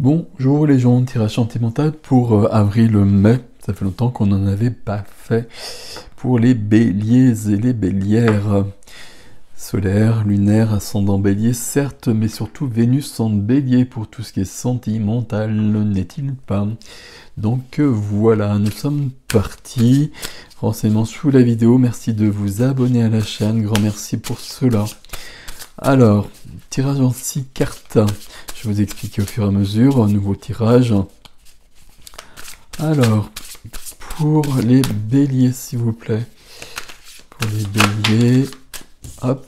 Bonjour les gens, tirage sentimental pour avril-mai. Ça fait longtemps qu'on n'en avait pas fait. Pour les béliers et les bélières. Solaire, lunaire, ascendant bélier, certes, mais surtout Vénus en bélier pour tout ce qui est sentimental, n'est-il pas? Donc voilà, nous sommes partis. Renseignements sous la vidéo, merci de vous abonner à la chaîne, grand merci pour cela. Alors, tirage en 6 cartes. Je vais vous expliquer au fur et à mesure, un nouveau tirage. Alors, pour les béliers, s'il vous plaît. Pour les béliers, hop.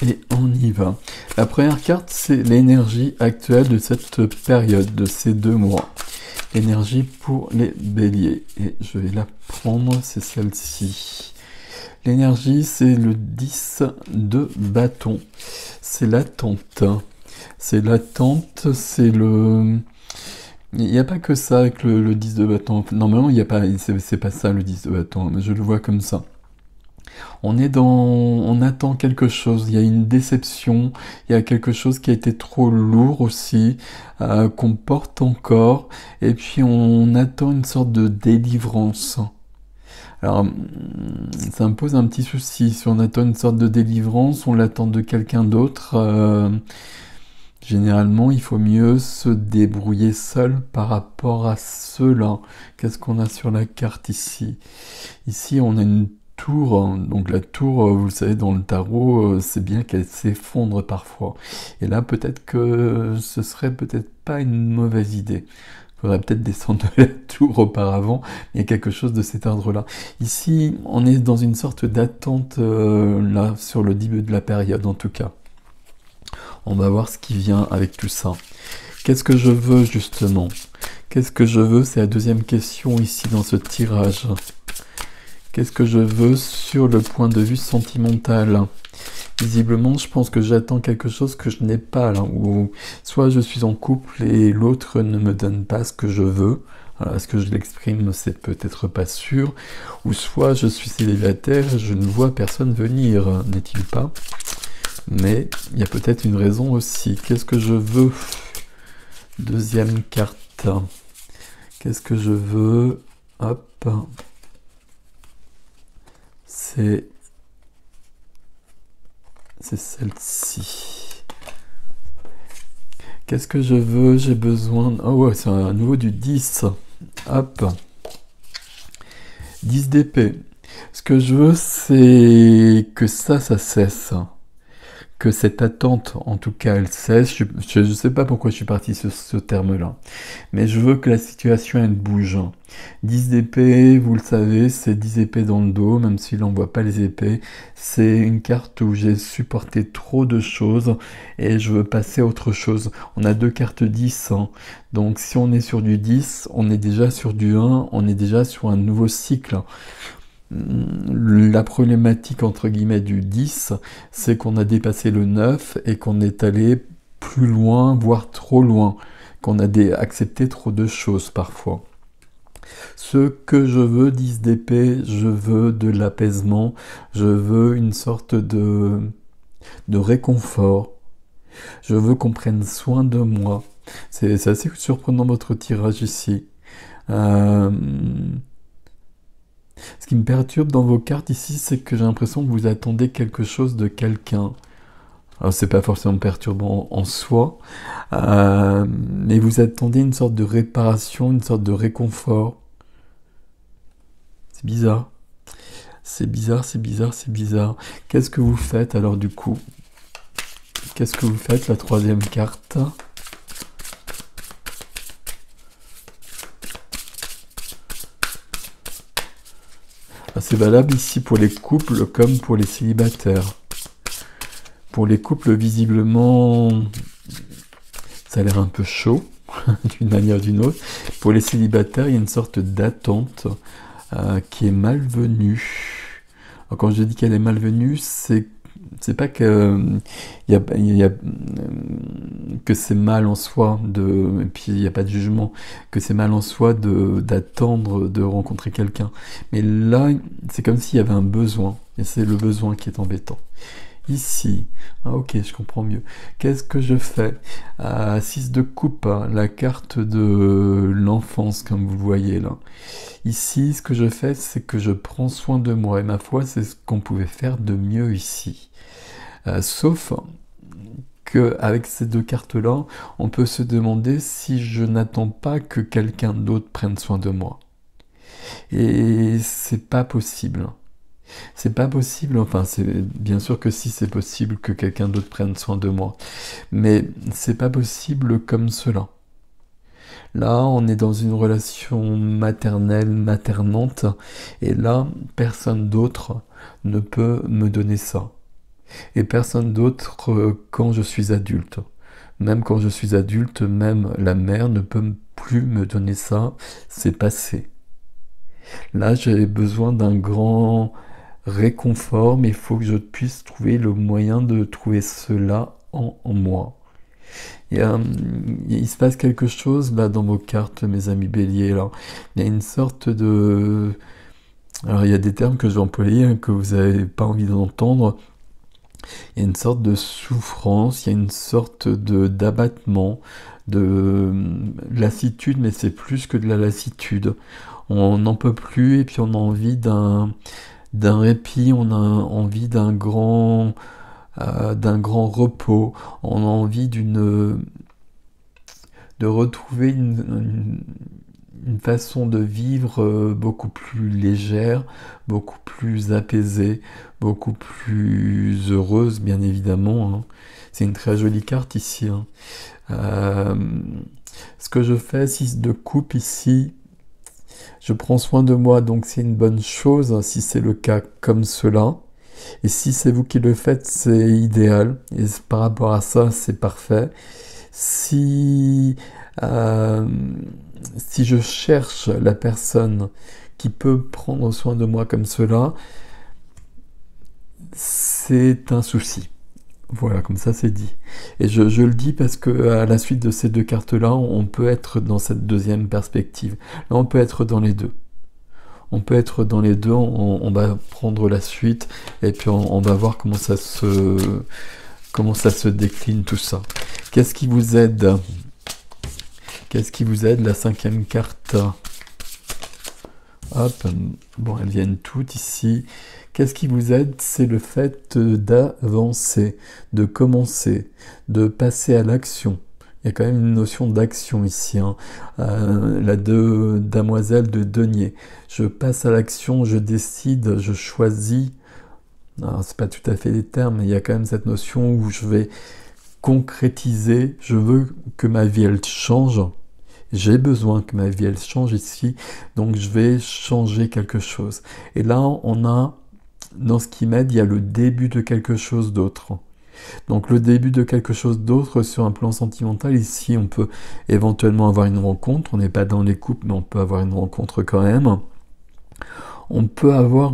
Et on y va. La première carte, c'est l'énergie actuelle de cette période, de ces 2 mois. Énergie pour les béliers. Et je vais la prendre, c'est celle-ci. L'énergie, c'est le 10 de bâton. C'est l'attente. C'est l'attente, c'est le... Il n'y a pas que ça avec le 10 de bâton. Normalement, il n'y a pas, c'est pas ça le 10 de bâton, mais je le vois comme ça. On attend quelque chose, il y a une déception, il y a quelque chose qui a été trop lourd aussi, qu'on porte encore, et puis on attend une sorte de délivrance. Alors, ça me pose un petit souci, si on attend une sorte de délivrance, on l'attend de quelqu'un d'autre, généralement il faut mieux se débrouiller seul par rapport à cela. Qu'est-ce qu'on a sur la carte ici? Ici on a une tour, donc la tour, vous le savez, dans le tarot, c'est bien qu'elle s'effondre parfois. Et là, peut-être que ce serait peut-être pas une mauvaise idée. Il faudrait peut-être descendre de la tour auparavant. Il y a quelque chose de cet ordre-là. Ici, on est dans une sorte d'attente, là, sur le début de la période, en tout cas. On va voir ce qui vient avec tout ça. Qu'est-ce que je veux, justement? Qu'est-ce que je veux? C'est la deuxième question ici dans ce tirage. Qu'est-ce que je veux sur le point de vue sentimental? Visiblement, je pense que j'attends quelque chose que je n'ai pas là. Ou soit je suis en couple et l'autre ne me donne pas ce que je veux. Alors, est-ce que je l'exprime? C'est peut-être pas sûr. Ou soit je suis célibataire et je ne vois personne venir, n'est-il pas? Mais il y a peut-être une raison aussi. Qu'est-ce que je veux? Deuxième carte. Qu'est-ce que je veux? Hop. C'est celle-ci. Qu'est-ce que je veux? J'ai besoin... Oh ouais, c'est à nouveau du 10. Hop. 10 d'épée. Ce que je veux, c'est que ça cesse. Que cette attente, en tout cas, elle cesse. Je ne sais pas pourquoi je suis parti sur ce terme-là. Mais je veux que la situation, elle bouge. 10 d'épée, vous le savez, c'est 10 épées dans le dos, même s'il n'envoie pas les épées. C'est une carte où j'ai supporté trop de choses et je veux passer à autre chose. On a 2 cartes 10. Donc si on est sur du 10, on est déjà sur du 1, on est déjà sur un nouveau cycle. La problématique entre guillemets du 10, c'est qu'on a dépassé le 9 et qu'on est allé plus loin, voire trop loin, qu'on a accepté trop de choses parfois. Ce que je veux, 10 d'épée, je veux de l'apaisement, je veux une sorte de réconfort, je veux qu'on prenne soin de moi. C'est assez surprenant votre tirage ici. Ce qui me perturbe dans vos cartes ici, c'est que j'ai l'impression que vous attendez quelque chose de quelqu'un. Alors c'est pas forcément perturbant en soi, mais vous attendez une sorte de réparation, une sorte de réconfort. C'est bizarre. C'est bizarre, c'est bizarre, c'est bizarre. Qu'est-ce que vous faites alors du coup? Qu'est-ce que vous faites, la troisième carte? C'est valable ici pour les couples comme pour les célibataires. Pour les couples, visiblement, ça a l'air un peu chaud, d'une manière ou d'une autre. Pour les célibataires, il y a une sorte d'attente qui est malvenue. Alors, quand je dis qu'elle est malvenue, c'est c'est pas que que c'est mal en soi et puis il n'y a pas de jugement, que c'est mal en soi d'attendre de rencontrer quelqu'un. Mais là, c'est comme s'il y avait un besoin, et c'est le besoin qui est embêtant. Ici, ah ok, je comprends mieux. Qu'est-ce que je fais? 6 de coupe, hein, la carte de l'enfance, comme vous le voyez là. Ici, ce que je fais, c'est que je prends soin de moi. Et ma foi, c'est ce qu'on pouvait faire de mieux ici. Sauf qu'avec ces deux cartes-là, on peut se demander si je n'attends pas que quelqu'un d'autre prenne soin de moi. Et c'est pas possible. C'est pas possible, enfin, c'est bien sûr que si c'est possible que quelqu'un d'autre prenne soin de moi. Mais c'est pas possible comme cela. Là, on est dans une relation maternelle, maternante, et là, personne d'autre ne peut me donner ça. Et personne d'autre quand je suis adulte. Même quand je suis adulte, même la mère ne peut plus me donner ça, c'est passé. Là, j'ai besoin d'un grand réconfort, mais il faut que je puisse trouver le moyen de trouver cela en moi. Il se passe quelque chose là dans vos cartes, mes amis béliers. Là. Il y a une sorte de... Alors il y a des termes que j'ai employés hein, que vous n'avez pas envie d'entendre. Il y a une sorte de souffrance, il y a une sorte d'abattement, de lassitude, mais c'est plus que de la lassitude. On n'en peut plus et puis on a envie d'un répit, on a envie d'un grand repos, on a envie de retrouver une façon de vivre beaucoup plus légère, beaucoup plus apaisée, beaucoup plus heureuse, bien évidemment. Hein. C'est une très jolie carte ici. Hein. Ce que je fais, 6 de coupe ici, je prends soin de moi, donc c'est une bonne chose hein, si c'est le cas comme cela. Et si c'est vous qui le faites, c'est idéal. Et par rapport à ça, c'est parfait. Si je cherche la personne qui peut prendre soin de moi comme cela, c'est un souci. Voilà, comme ça c'est dit. Et je le dis parce que à la suite de ces deux cartes-là, on peut être dans cette deuxième perspective. Là, on peut être dans les deux. On peut être dans les deux, on va prendre la suite et puis on va voir comment ça se décline tout ça. Qu'est-ce qui vous aide? Qu'est-ce qui vous aide? La 5e carte. Hop, bon, elles viennent toutes ici. Qu'est-ce qui vous aide? C'est le fait d'avancer, de commencer, de passer à l'action. Il y a quand même une notion d'action ici. Hein. La demoiselle de denier. Je passe à l'action, je décide, je choisis. Alors, c'est pas tout à fait les termes, mais il y a quand même cette notion où je vais concrétiser. Je veux que ma vie, elle change. J'ai besoin que ma vie, elle change ici. Donc, je vais changer quelque chose. Et là, on a, dans ce qui m'aide, il y a le début de quelque chose d'autre. Donc le début de quelque chose d'autre sur un plan sentimental, ici on peut éventuellement avoir une rencontre, on n'est pas dans les couples mais on peut avoir une rencontre quand même. On peut avoir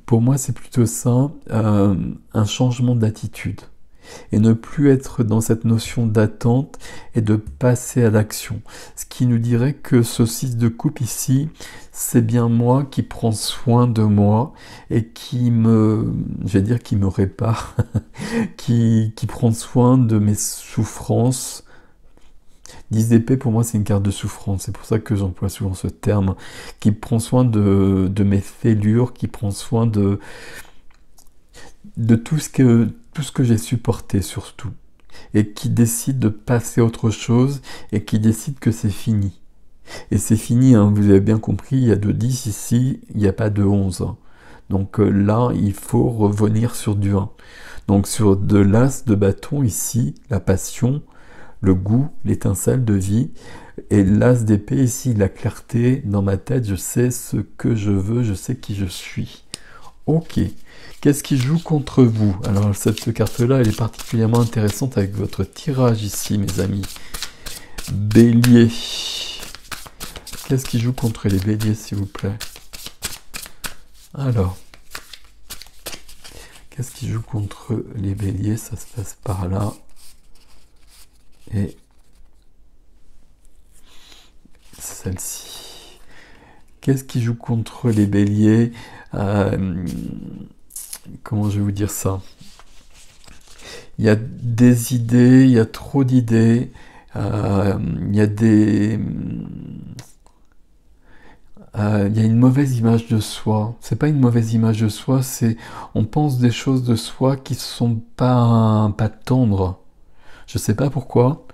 pour moi c'est plutôt ça, un changement d'attitude. Et ne plus être dans cette notion d'attente et de passer à l'action. Ce qui nous dirait que ce 6 de coupe ici, c'est bien moi qui prends soin de moi et qui me répare, qui prend soin de mes souffrances. 10 d'épée, pour moi, c'est une carte de souffrance. C'est pour ça que j'emploie souvent ce terme. Qui prend soin de mes fêlures, qui prend soin de tout ce que j'ai supporté surtout, et qui décide de passer à autre chose, et qui décide que c'est fini. Et c'est fini, hein, vous avez bien compris, il y a de 10 ici, il n'y a pas de 11. Donc là, il faut revenir sur du 1. Donc sur de l'as de bâton ici, la passion, le goût, l'étincelle de vie, et l'as d'épée ici, la clarté dans ma tête, je sais ce que je veux, je sais qui je suis. Ok. Qu'est-ce qui joue contre vous? Alors cette carte-là, elle est particulièrement intéressante avec votre tirage ici, mes amis. Bélier. Qu'est-ce qui joue contre les béliers, s'il vous plaît? Alors. Qu'est-ce qui joue contre les béliers? Ça se passe par là. Et celle-ci. Qu'est-ce qui joue contre les béliers? Comment je vais vous dire ça? Il y a des idées, il y a trop d'idées, il y a il y a une mauvaise image de soi. C'est pas une mauvaise image de soi, c'est on pense des choses de soi qui sont pas tendres. Je sais pas pourquoi.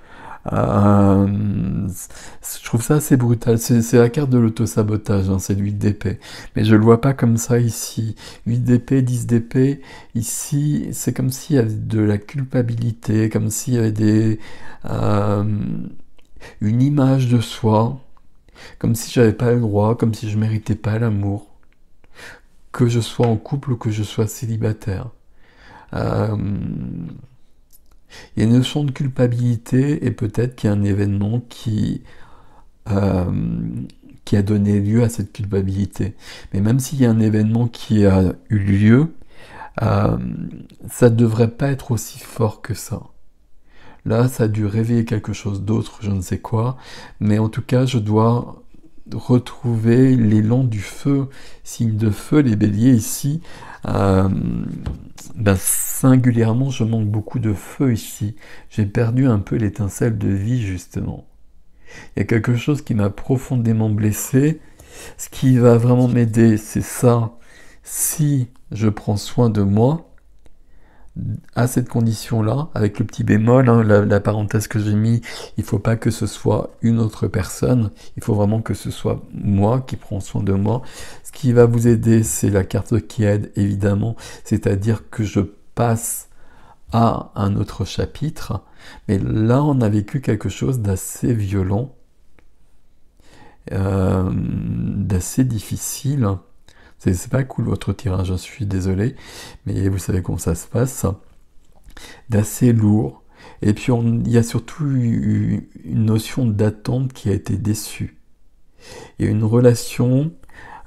Euh, je trouve ça assez brutal. C'est la carte de l'autosabotage, hein, c'est l'huile d'épée. Mais je le vois pas comme ça ici. 8 d'épée, 10 d'épée. Ici, c'est comme s'il y avait de la culpabilité, comme s'il y avait euh, une image de soi, comme si j'avais pas le droit, comme si je méritais pas l'amour, que je sois en couple ou que je sois célibataire. Euh, Il y a une notion de culpabilité et peut-être qu'il y a un événement euh, qui a donné lieu à cette culpabilité. Mais même s'il y a un événement qui a eu lieu, euh, ça ne devrait pas être aussi fort que ça. Là, ça a dû réveiller quelque chose d'autre, je ne sais quoi, mais en tout cas, je dois retrouver l'élan du feu, signe de feu, les béliers ici. Euh, Singulièrement, je manque beaucoup de feu ici. J'ai perdu un peu l'étincelle de vie, justement. Il y a quelque chose qui m'a profondément blessé. Ce qui va vraiment m'aider, c'est ça. Si je prends soin de moi, à cette condition-là, avec le petit bémol, hein, la parenthèse que j'ai mis, il faut pas que ce soit une autre personne, il faut vraiment que ce soit moi qui prends soin de moi. Ce qui va vous aider, c'est la carte qui aide, évidemment, c'est-à-dire que je passe à un autre chapitre, mais là, on a vécu quelque chose d'assez violent, d'assez difficile. C'est pas cool votre tirage, je suis désolé, mais vous savez comment ça se passe, d'assez lourd. Et puis il y a surtout une notion d'attente qui a été déçue. Il y a une relation,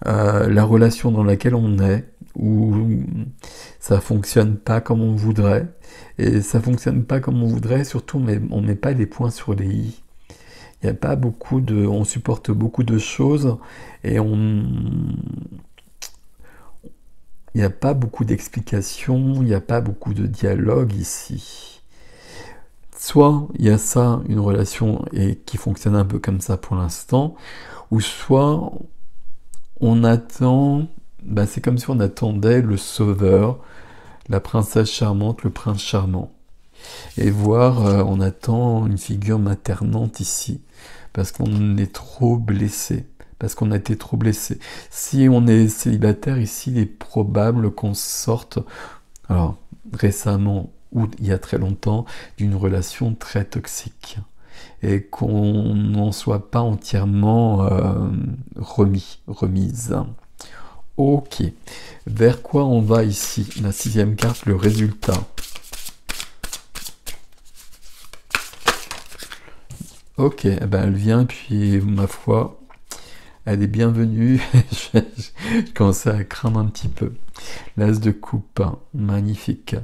la relation dans laquelle on est, où ça fonctionne pas comme on voudrait. Et ça fonctionne pas comme on voudrait, surtout mais on met pas les points sur les i. Il y a pas beaucoup de, on supporte beaucoup de choses et il n'y a pas beaucoup d'explications, il n'y a pas beaucoup de dialogue ici. Soit il y a ça, une relation et qui fonctionne un peu comme ça pour l'instant, ou soit on attend, c'est comme si on attendait le sauveur, la princesse charmante, le prince charmant. Et voir, on attend une figure maternante ici, parce qu'on est trop blessé. Parce qu'on a été trop blessé. Si on est célibataire ici, il est probable qu'on sorte, alors récemment ou il y a très longtemps, d'une relation très toxique et qu'on n'en soit pas entièrement remise. Ok, vers quoi on va ici? La 6e carte, le résultat. Ok, elle vient, puis ma foi, elle est bienvenue. Je commençais à craindre un petit peu. L'as de coupe, magnifique.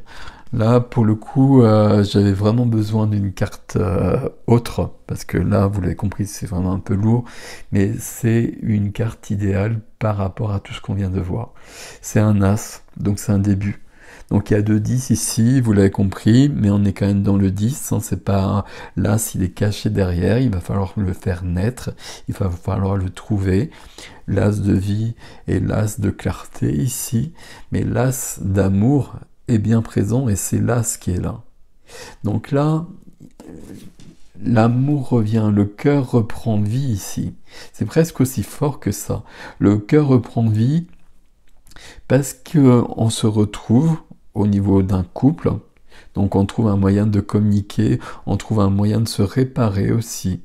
Là, pour le coup, j'avais vraiment besoin d'une carte autre, parce que là, vous l'avez compris, c'est vraiment un peu lourd, mais c'est une carte idéale par rapport à tout ce qu'on vient de voir. C'est un as, donc c'est un début. Donc il y a 2 10 ici, vous l'avez compris, mais on est quand même dans le 10, hein, c'est pas l'as, il est caché derrière, il va falloir le faire naître, il va falloir le trouver. L'as de vie et l'as de clarté ici, mais l'as d'amour est bien présent et c'est l'as qui est là. Donc là, l'amour revient, le cœur reprend vie ici. C'est presque aussi fort que ça. Le cœur reprend vie parce qu'on se retrouve au niveau d'un couple, donc on trouve un moyen de communiquer, on trouve un moyen de se réparer aussi.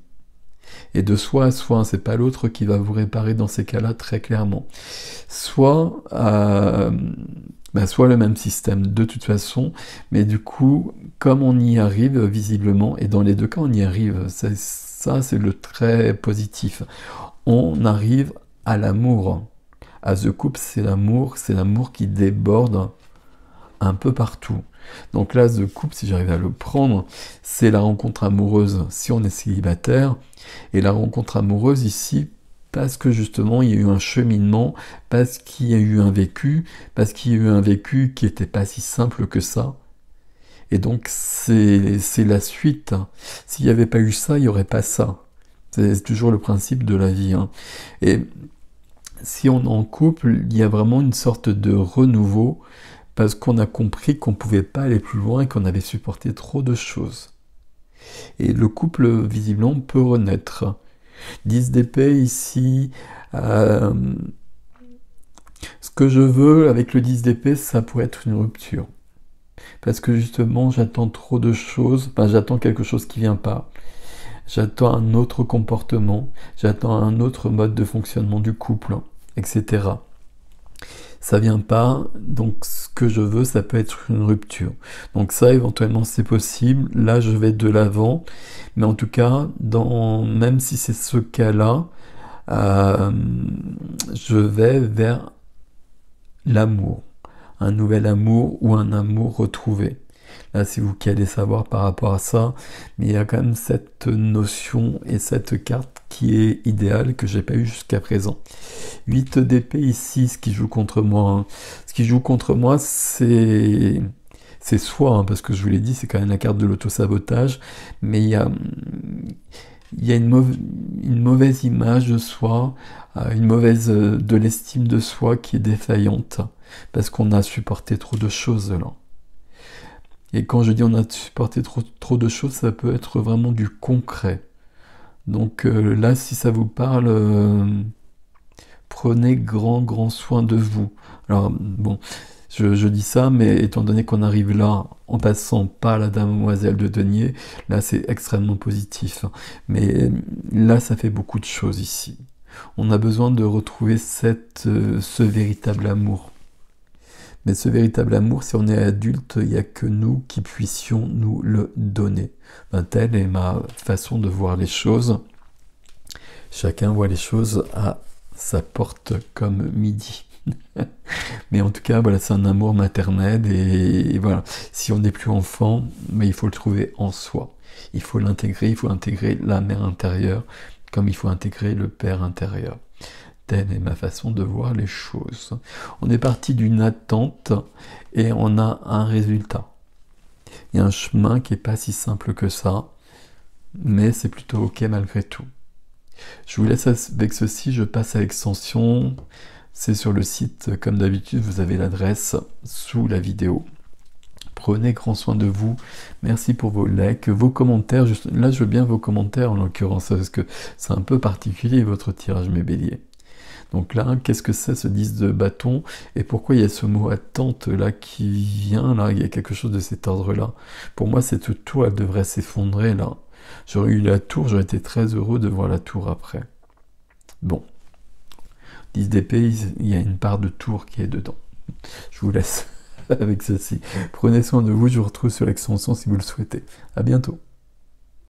Et de soi à soi, c'est pas l'autre qui va vous réparer dans ces cas-là très clairement. Soit le même système de toute façon, mais du coup, comme on y arrive visiblement, et dans les deux cas on y arrive, ça c'est le très positif, on arrive à l'amour. À The Coupe, c'est l'amour qui déborde un peu partout. Donc l'as de coupe, si j'arrive à le prendre, c'est la rencontre amoureuse si on est célibataire, et la rencontre amoureuse ici, parce que justement il y a eu un cheminement, parce qu'il y a eu un vécu, parce qu'il y a eu un vécu qui n'était pas si simple que ça, et donc c'est la suite. S'il n'y avait pas eu ça, il n'y aurait pas ça. C'est toujours le principe de la vie. Hein. Et si on est en couple, il y a vraiment une sorte de renouveau, parce qu'on a compris qu'on ne pouvait pas aller plus loin et qu'on avait supporté trop de choses. Et le couple, visiblement, peut renaître. 10 d'épée ici. Ce que je veux avec le 10 d'épée, ça pourrait être une rupture. Parce que justement, j'attends trop de choses. Enfin, j'attends quelque chose qui ne vient pas. J'attends un autre comportement. J'attends un autre mode de fonctionnement du couple, etc. Ça vient pas, donc ce que je veux, ça peut être une rupture. Donc ça, éventuellement, c'est possible. Là, je vais de l'avant, mais en tout cas, même si c'est ce cas-là, je vais vers l'amour, un nouvel amour ou un amour retrouvé. Là, c'est vous qui allez savoir par rapport à ça, mais il y a quand même cette notion et cette carte qui est idéale que j'ai pas eu jusqu'à présent. 8 d'épée ici, ce qui joue contre moi. Hein. Ce qui joue contre moi, c'est soi, hein, parce que je vous l'ai dit, c'est quand même la carte de l'auto-sabotage, mais il y a une mauvaise image de soi, une mauvaise de l'estime de soi qui est défaillante, parce qu'on a supporté trop de choses là. Et quand je dis on a supporté trop de choses, ça peut être vraiment du concret. Donc là, si ça vous parle, prenez grand soin de vous. Alors bon, je dis ça, mais étant donné qu'on arrive là en passant par la demoiselle de denier, là c'est extrêmement positif. Mais là, ça fait beaucoup de choses ici. On a besoin de retrouver ce véritable amour. Mais ce véritable amour, si on est adulte, il n'y a que nous qui puissions nous le donner. Telle est ma façon de voir les choses. Chacun voit les choses à sa porte comme midi. Mais en tout cas, voilà, c'est un amour maternel et voilà. Si on n'est plus enfant, mais il faut le trouver en soi. Il faut l'intégrer, il faut intégrer la mère intérieure, comme il faut intégrer le père intérieur. Telle est ma façon de voir les choses. On est parti d'une attente et on a un résultat. Il y a un chemin qui n'est pas si simple que ça, mais c'est plutôt ok malgré tout. Je vous laisse avec ceci, je passe à l'extension. C'est sur le site, comme d'habitude, vous avez l'adresse sous la vidéo. Prenez grand soin de vous. Merci pour vos likes, vos commentaires. Là, je veux bien vos commentaires en l'occurrence, parce que c'est un peu particulier votre tirage, mes béliers. Donc là, qu'est-ce que c'est ce 10 de bâton? Et pourquoi il y a ce mot attente là qui vient là? Il y a quelque chose de cet ordre-là. Pour moi, cette tour, elle devrait s'effondrer là. J'aurais eu la tour, j'aurais été très heureux de voir la tour après. Bon. 10 d'épée, il y a une part de tour qui est dedans. Je vous laisse avec ceci. Prenez soin de vous, je vous retrouve sur l'extension si vous le souhaitez. À bientôt.